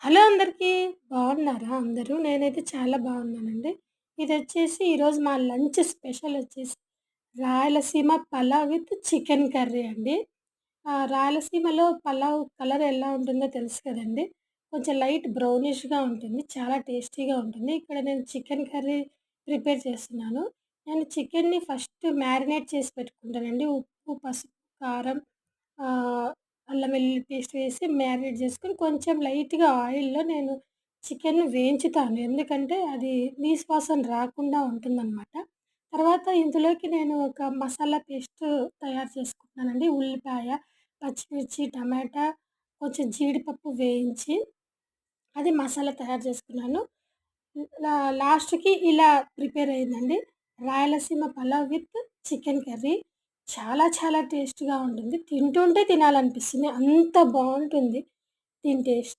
Hello అందరికీ. బాగున్నారా అందరూ? నేనైతే చాలా బాగున్నానండి. ఇదొచ్చేసి ఈరోజు మా లంచ్ స్పెషలొచ్చేసి Rayalaseema pulao with chicken curry అండి. రాయలసీమలో పలావ్ కలర్ ఎలా ఉంటుందో తెలుసు కదండీ! కొంచెం లైట్ బ్రౌనిష్‌గా ఉంటుంది. చాలా టేస్టీగా ఉంటుంది. ఇక్కడ నేను చికెన్ కర్రీ ప్రిపేర్ చేస్తున్నాను. నేను చికెన్‌ని ఫస్ట్ మ్యారినేట్ చేసి పెట్టుకుంటానండి. ఉప్పు, పసుపు, కారం, ఆహ్, అల్లం వెల్లుల్లి పేస్ట్ వేసి మ్యారినేట్ చేసుకొని కొంచెం లైట్‌గా ఆయిల్‌లో నేను చికెన్‌ని వేయించుతాను. ఎందుకంటే అది నీసు వాసన రాకుండా ఉంటుందనమాట. తర్వాత ఇందులోకి నేను ఒక మసాలా పేస్ట్ తయారు చేసుకుంటున్నానండి. ఉల్లిపాయ, పచ్చిమిర్చి, టమాటా, కొంచెం జీడిపప్పు వేయించి అది మసాలా తయారు చేసుకున్నాను. లాస్ట్‌కి ఇలా ప్రిపేర్ అయిందండి. Rayalaseema pulao with chicken curry. చాలా చాలా టేస్ట్‌గా ఉంటుంది. తింటుంటే తినాలనిపిస్తుంది. అంత బావుంటుంది దీని టేస్ట్.